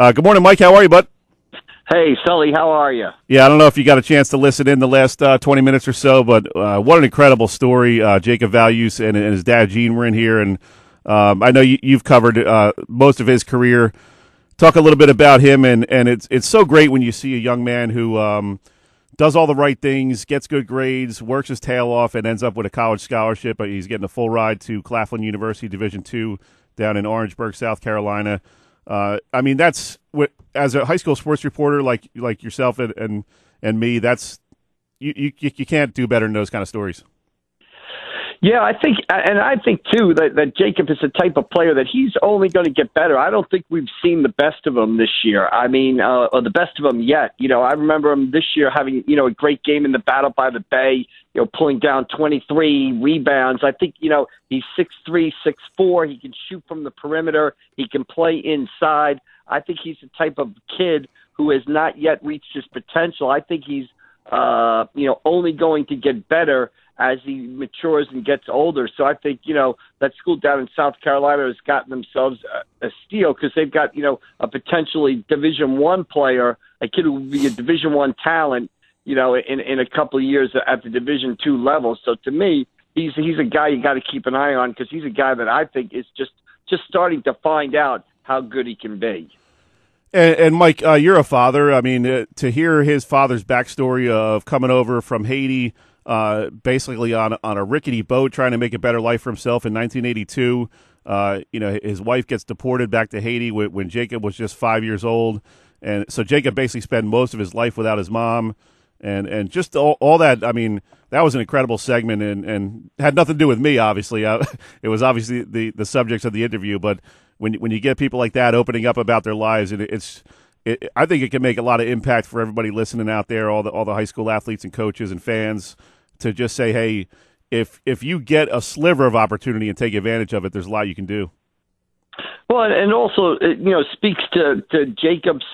Good morning, Mike. How are you, bud? Hey, Sully, how are you? Yeah, I don't know if you got a chance to listen in the last 20 minutes or so, but what an incredible story. Jacob Values and his dad, Gene, were in here, and I know you've covered most of his career. Talk a little bit about him, and it's so great when you see a young man who does all the right things, gets good grades, works his tail off, and ends up with a college scholarship. He's getting a full ride to Claflin University Division II down in Orangeburg, South Carolina. I mean, that's what, as a high school sports reporter like yourself and me, that's you can't do better than those kind of stories. Yeah, I think too that Jacob is the type of player that he's only going to get better. I don't think we've seen the best of him this year. I mean, or the best of him yet. I remember him this year having a great game in the Battle by the Bay. Pulling down 23 rebounds. I think he's 6'3", 6'4". He can shoot from the perimeter. He can play inside. I think he's the type of kid who has not yet reached his potential. I think he's only going to get better as he matures and gets older. So I think, that school down in South Carolina has gotten themselves a steal because they've got, a potentially Division I player, a kid who would be a Division I talent, in a couple of years at the Division II level. So to me, he's a guy you got to keep an eye on because he's a guy that I think is just starting to find out how good he can be. And Mike, you're a father. I mean, to hear his father's backstory of coming over from Haiti, basically on a rickety boat, trying to make a better life for himself in 1982. His wife gets deported back to Haiti when Jacob was just 5 years old, and so Jacob basically spent most of his life without his mom, and just all that. I mean, that was an incredible segment, and had nothing to do with me. Obviously, it was obviously the subjects of the interview, but when you get people like that opening up about their lives, I think it can make a lot of impact for everybody listening out there, all the high school athletes and coaches and fans, to just say, hey, if you get a sliver of opportunity and take advantage of it, there's a lot you can do. Well, and also, speaks to Jacob's,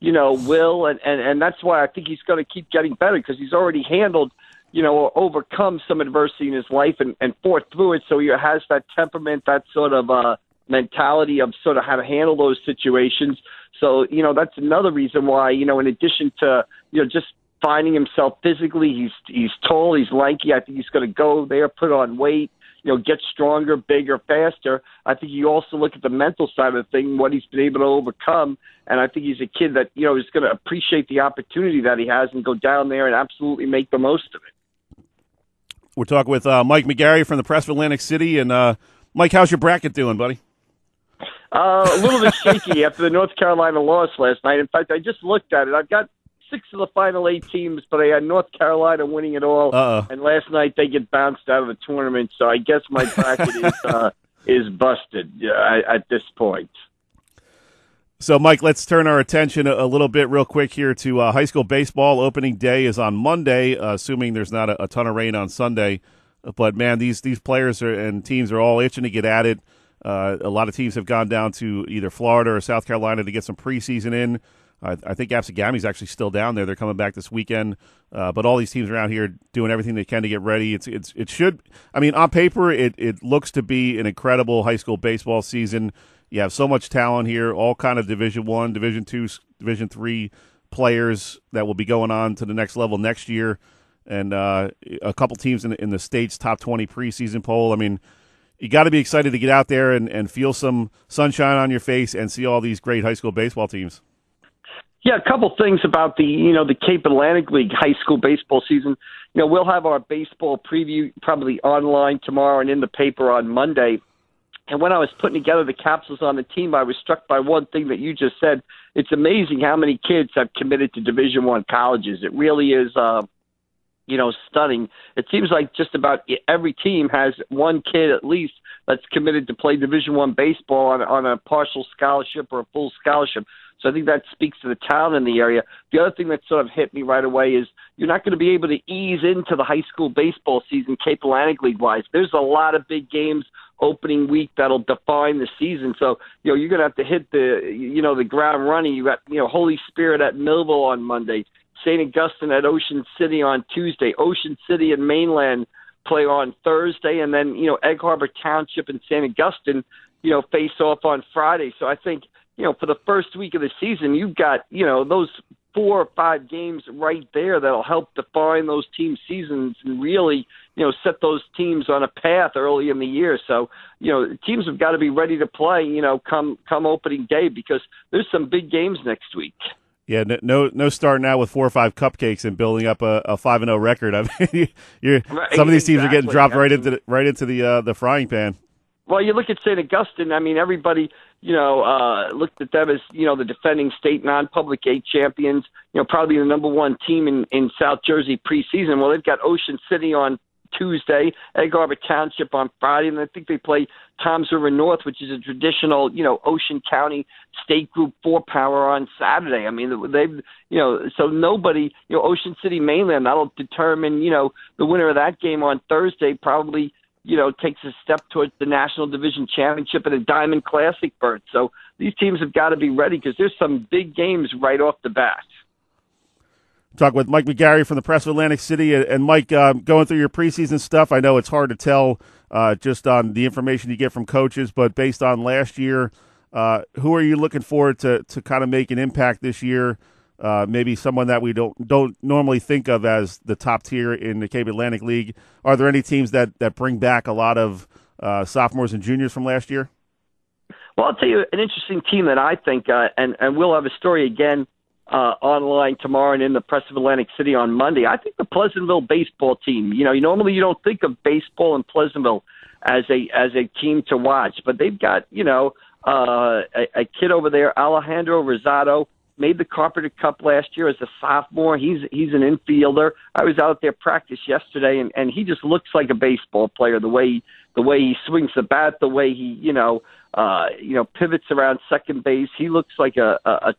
will, and that's why I think he's going to keep getting better because he's already handled, or overcome some adversity in his life and fought through it. So he has that temperament, that sort of mentality of sort of how to handle those situations. So, that's another reason why, in addition to, just finding himself physically, he's tall, he's lanky. I think he's going to go there, put on weight, get stronger, bigger, faster. I think you also look at the mental side of the thing, what he's been able to overcome. And I think he's a kid that, is going to appreciate the opportunity that he has and go down there and absolutely make the most of it. We're talking with Mike McGarry from the Press of Atlantic City. And, Mike, how's your bracket doing, buddy? A little bit shaky after the North Carolina loss last night. In fact, I just looked at it. I've got 6 of the final 8 teams, but I had North Carolina winning it all. And last night they get bounced out of the tournament. So I guess my bracket is busted at this point. So, Mike, let's turn our attention a little bit real quick here to high school baseball. Opening day is on Monday, assuming there's not a ton of rain on Sunday. But, man, these players and teams are all itching to get at it. A lot of teams have gone down to either Florida or South Carolina to get some preseason in. I think Apsagami's actually still down there. They're coming back this weekend. But all these teams around here doing everything they can to get ready. It should. I mean, on paper, it looks to be an incredible high school baseball season. You have so much talent here, all kind of Division I, Division II, Division III players that will be going on to the next level next year, and a couple teams in the state's top 20 preseason poll. I mean, you got to be excited to get out there and feel some sunshine on your face and see all these great high school baseball teams. Yeah, a couple things about the Cape Atlantic League high school baseball season. We'll have our baseball preview probably online tomorrow and in the paper on Monday. And when I was putting together the capsules on the team, I was struck by one thing that you just said. It's amazing how many kids have committed to Division I colleges. It really is, stunning. It seems like just about every team has one kid at least that's committed to play Division I baseball on a partial scholarship or a full scholarship. So I think that speaks to the talent in the area. The other thing that sort of hit me right away is you're not going to be able to ease into the high school baseball season Cape Atlantic League-wise. There's a lot of big games opening week that'll define the season. So, you're going to have to hit the ground running. You got, Holy Spirit at Millville on Monday, St. Augustine at Ocean City on Tuesday, Ocean City and Mainland play on Thursday, and then, Egg Harbor Township and St. Augustine, face off on Friday. So I think, for the first week of the season, you've got, those 4 or 5 games right there that'll help define those team seasons and really, set those teams on a path early in the year. So, teams have got to be ready to play, come opening day, because there's some big games next week. Yeah, no starting out with 4 or 5 cupcakes and building up a 5-0 record. I mean, some of these teams are getting dropped right into the frying pan. Well, you look at St. Augustine. I mean, everybody, looked at them as, the defending state non-public 8 champions, probably the number 1 team in South Jersey preseason. Well, they've got Ocean City on Tuesday, Egg Harbor Township on Friday, and I think they play Toms River North, which is a traditional, Ocean County State Group 4 power on Saturday. I mean, they've, so nobody, Ocean City mainland, that'll determine, the winner of that game on Thursday probably, takes a step towards the National Division Championship and a Diamond Classic berth. So these teams have got to be ready, because there's some big games right off the bat. Talk with Mike McGarry from the Press of Atlantic City. And Mike, going through your preseason stuff, I know it's hard to tell just on the information you get from coaches, but based on last year, who are you looking forward to kind of make an impact this year? Maybe someone that we don't normally think of as the top tier in the Cape Atlantic League. Are there any teams that bring back a lot of sophomores and juniors from last year? Well, I'll tell you an interesting team that I think, and we'll have a story again online tomorrow and in the Press of Atlantic City on Monday. I think the Pleasantville baseball team. Normally you don't think of baseball in Pleasantville as a team to watch, but they've got a kid over there, Alejandro Rosado, made the Carpenter Cup last year as a sophomore. He's an infielder. I was out there practice yesterday, and he just looks like a baseball player. The way he swings the bat, the way he pivots around second base. He looks like a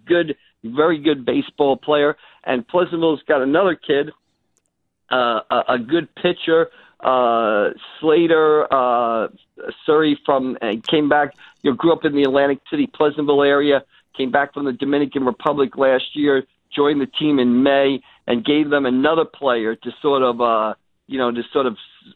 good, very good baseball player. And Pleasantville's got another kid, a good pitcher, Slater Surrey came back. Grew up in the Atlantic City, Pleasantville area. Came back from the Dominican Republic last year, joined the team in May, and gave them another player to sort of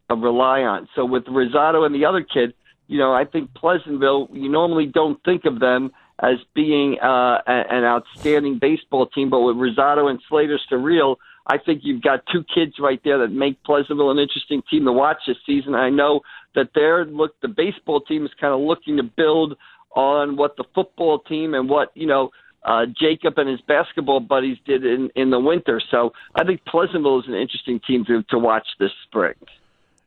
rely on. So with Rosado and the other kid, I think Pleasantville, you normally don't think of them as being an outstanding baseball team, but with Rosado and Slater Surreal, I think you've got 2 kids right there that make Pleasantville an interesting team to watch this season. I know that the baseball team is kind of looking to build on what the football team and what, Jacob and his basketball buddies did in the winter. So I think Pleasantville is an interesting team to watch this spring.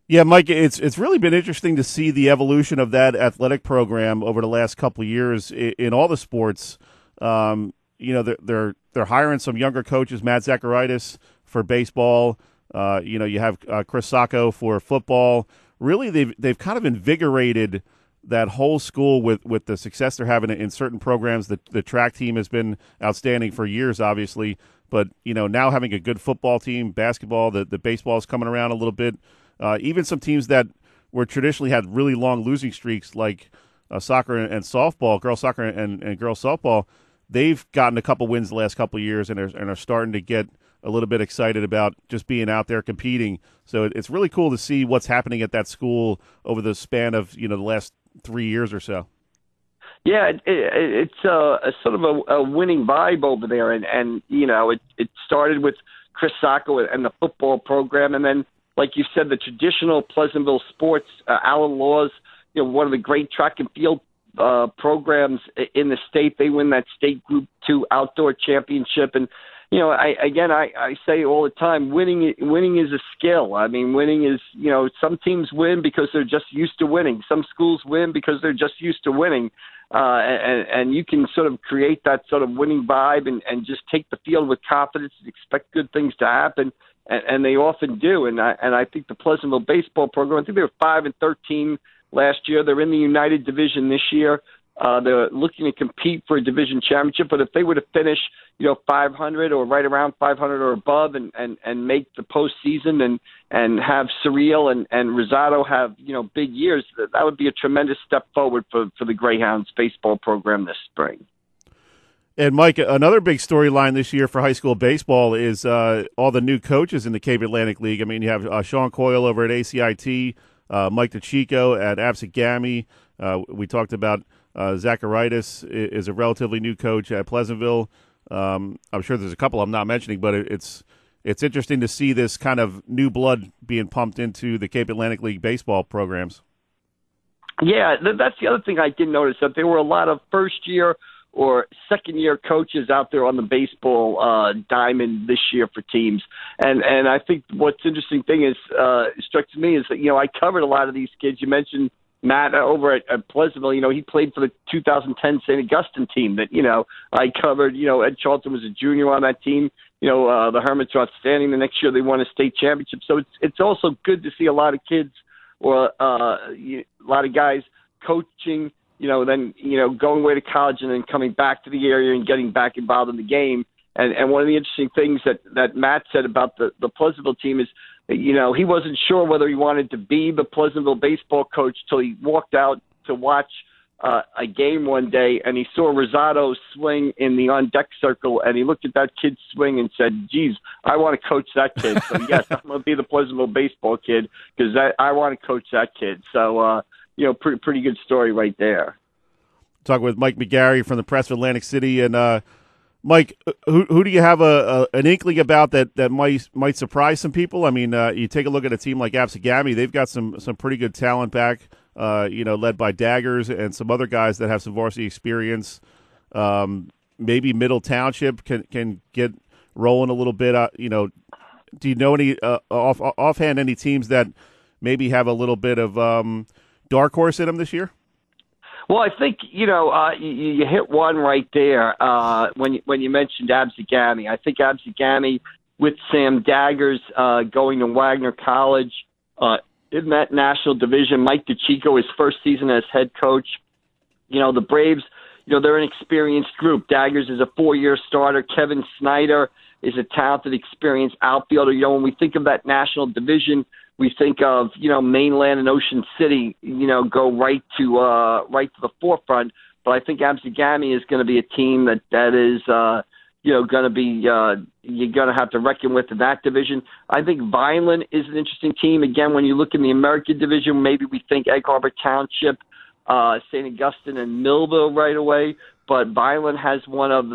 Yeah, Mike, it's really been interesting to see the evolution of that athletic program over the last couple of years in all the sports. They're hiring some younger coaches, Matt Zacharias for baseball. You have Chris Sacco for football. Really, they've kind of invigorated that whole school with the success they're having in certain programs. The track team has been outstanding for years, obviously, but now having a good football team, basketball, the baseball is coming around a little bit. Even some teams that were traditionally had really long losing streaks, like soccer and softball, girls soccer and girls softball, they've gotten a couple wins the last couple of years and are starting to get a little bit excited about just being out there competing. So it's really cool to see what's happening at that school over the span of the last 3 years or so. Yeah, it's a sort of a winning vibe over there, and it started with Chris Sacco and the football program, and then, like you said, the traditional Pleasantville sports. Alan Laws, one of the great track and field programs in the state. They win that state Group 2 outdoor championship, and I say all the time, winning is a skill. I mean, winning is, some teams win because they're just used to winning. Some schools win because they're just used to winning. And you can sort of create that sort of winning vibe and just take the field with confidence and expect good things to happen. And they often do. And I think the Pleasantville baseball program, I think they were 5-13 last year. They're in the United Division this year. They're looking to compete for a division championship, but if they were to finish, 500 or right around 500 or above and make the postseason and have Surreal and Rosado have, big years, that would be a tremendous step forward for the Greyhounds baseball program this spring. And, Mike, another big storyline this year for high school baseball is all the new coaches in the Cape Atlantic League. I mean, you have Sean Coyle over at ACIT, Mike DeChico at Absent Gammy. We talked about Zacharias is a relatively new coach at Pleasantville. I'm sure there's a couple I'm not mentioning, but it's interesting to see this kind of new blood being pumped into the Cape Atlantic League baseball programs. Yeah, that's the other thing I did notice, that there were a lot of first-year or second-year coaches out there on the baseball diamond this year for teams. And I think what's interesting thing is, strikes me is that, I covered a lot of these kids. You mentioned Matt over at Pleasantville. He played for the 2010 St. Augustine team that, I covered. Ed Charlton was a junior on that team. The Hermits are outstanding. The next year they won a state championship. So it's also good to see a lot of kids or a lot of guys coaching, then, going away to college and then coming back to the area and getting back involved in the game. And one of the interesting things that Matt said about the Pleasantville team is, he wasn't sure whether he wanted to be the Pleasantville baseball coach till he walked out to watch a game one day, and he saw Rosado swing in the on-deck circle, and he looked at that kid swing and said, geez, I want to coach that kid. So, yes, I'm going to be the Pleasantville baseball kid because I want to coach that kid. So, pretty good story right there. Talking with Mike McGarry from the Press of Atlantic City. And, Mike, who do you have an inkling about that might surprise some people? I mean, you take a look at a team like Absegami, they've got some pretty good talent back, led by Daggers and some other guys that have some varsity experience. Maybe Middle Township can get rolling a little bit. Do you know any offhand any teams that maybe have a little bit of dark horse in them this year? Well, I think, you hit one right there when you mentioned Absegami. I think Absegami, with Sam Daggers going to Wagner College in that national division, Mike DeChico, his first season as head coach. The Braves, they're an experienced group. Daggers is a 4-year starter. Kevin Snyder is a talented, experienced outfielder. When we think of that national division, we think of, mainland and Ocean City, go right to the forefront. But I think Absegami is going to be a team that is, going to be, you're going to have to reckon with in that division. I think Vineland is an interesting team. Again, when you look in the American division, maybe we think Egg Harbor Township, St. Augustine and Millville right away. But Vineland has one of,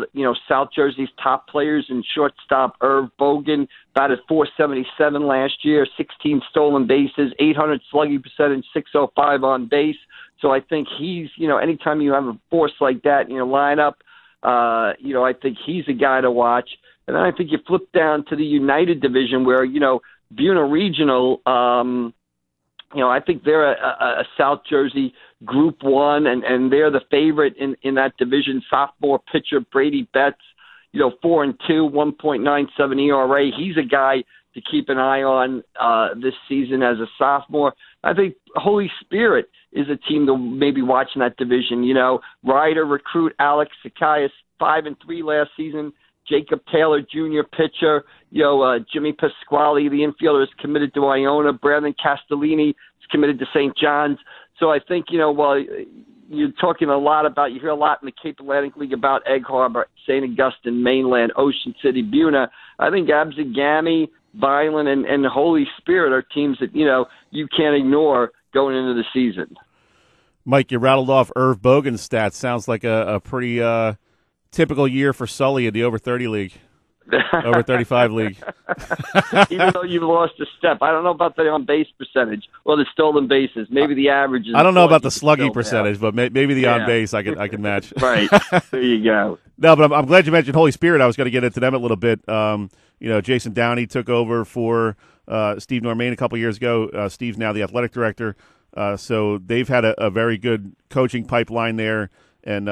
South Jersey's top players in shortstop, Irv Bogan, batted .477 last year, 16 stolen bases, 800 slugging percentage, .605 on base. So I think he's, anytime you have a force like that in your lineup, I think he's a guy to watch. And then I think you flip down to the United Division where, Buena Regional, I think they're a South Jersey Group 1, and they're the favorite in that division. Sophomore pitcher Brady Betts, 4-2, 1.97 ERA. He's a guy to keep an eye on this season as a sophomore. I think Holy Spirit is a team to maybe watch in that division. Rider recruit Alex Sakaias, 5-3 last season. Jacob Taylor, junior pitcher. Jimmy Pasquale, the infielder, is committed to Iona. Brandon Castellini is committed to St. John's. So I think, while you're talking a lot about, you hear a lot in the Cape Atlantic League about Egg Harbor, St. Augustine, Mainland, Ocean City, Buena. I think Absegami, Vineland, and Holy Spirit are teams that, you can't ignore going into the season. Mike, you rattled off Irv Bogan's stats. Sounds like a pretty typical year for Sully in the over 30 league, over 35 league. Even though you've lost a step. I don't know about the on-base percentage or the stolen bases. Maybe the average is. I don't know about the slugging percentage, but maybe the on-base I can match. Right. There you go. No, but I'm glad you mentioned Holy Spirit. I was going to get into them a little bit. Jason Downey took over for Steve Normain a couple years ago. Steve's now the athletic director. So they've had a very good coaching pipeline there. And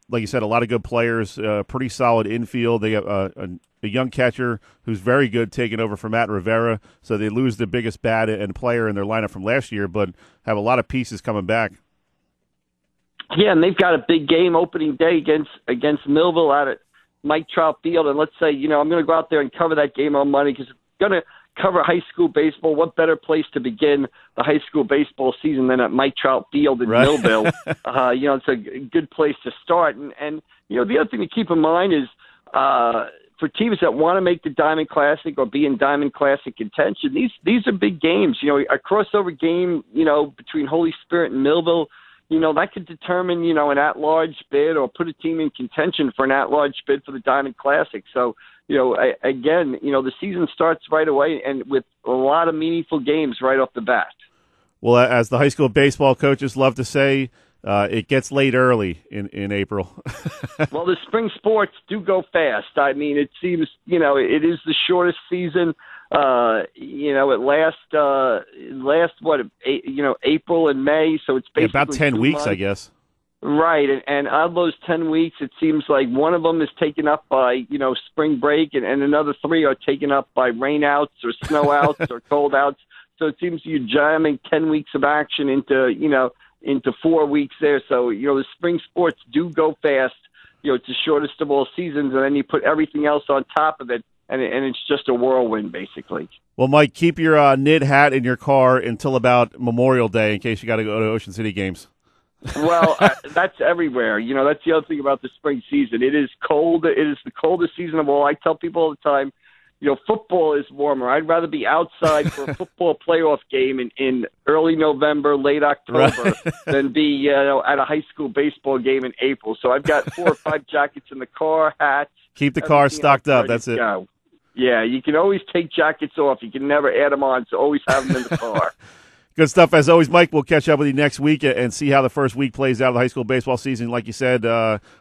like you said, a lot of good players, pretty solid infield. They have a young catcher who's very good taking over for Matt Rivera. So they lose the biggest bat and player in their lineup from last year, but have a lot of pieces coming back. Yeah, and they've got a big game opening day against Millville out at Mike Trout Field. And let's say, I'm going to go out there and cover that game on Monday because I'm going to cover high school baseball. What better place to begin the high school baseball season than at Mike Trout Field in Millville? It's a good place to start. And the other thing to keep in mind is for teams that want to make the Diamond Classic or be in Diamond Classic contention, these are big games. A crossover game, between Holy Spirit and Millville, that could determine, an at-large bid or put a team in contention for an at-large bid for the Diamond Classic. So, again, the season starts right away and with a lot of meaningful games right off the bat. Well, as the high school baseball coaches love to say, it gets late early in April. Well, the spring sports do go fast. I mean, it seems, it is the shortest season. It lasts April and May, so it's basically about 10 weeks, months. I guess. Right, and of those 10 weeks, it seems like one of them is taken up by, spring break, and another 3 are taken up by rain outs or snow outs or cold outs. So it seems you're jamming 10 weeks of action into 4 weeks there. So, the spring sports do go fast. It's the shortest of all seasons, and then you put everything else on top of it, and it's just a whirlwind, basically. Well, Mike, keep your knit hat in your car until about Memorial Day in case you got to go to Ocean City games. Well, that's everywhere. That's the other thing about the spring season. It is cold. It is the coldest season of all. I tell people all the time, football is warmer. I'd rather be outside for a football playoff game in early November, late October, than be at a high school baseball game in April. So I've got 4 or 5 jackets in the car, hats. Keep the car stocked up. That's it. Go. Yeah, you can always take jackets off. You can never add them on, so always have them in the car. Good stuff. As always, Mike, we'll catch up with you next week and see how the first week plays out of the high school baseball season. Like you said,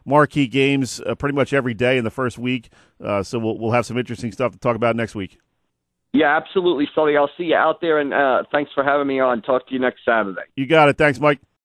marquee games pretty much every day in the first week. So we'll have some interesting stuff to talk about next week. Yeah, absolutely, Sully. I'll see you out there, and thanks for having me on. Talk to you next Saturday. You got it. Thanks, Mike.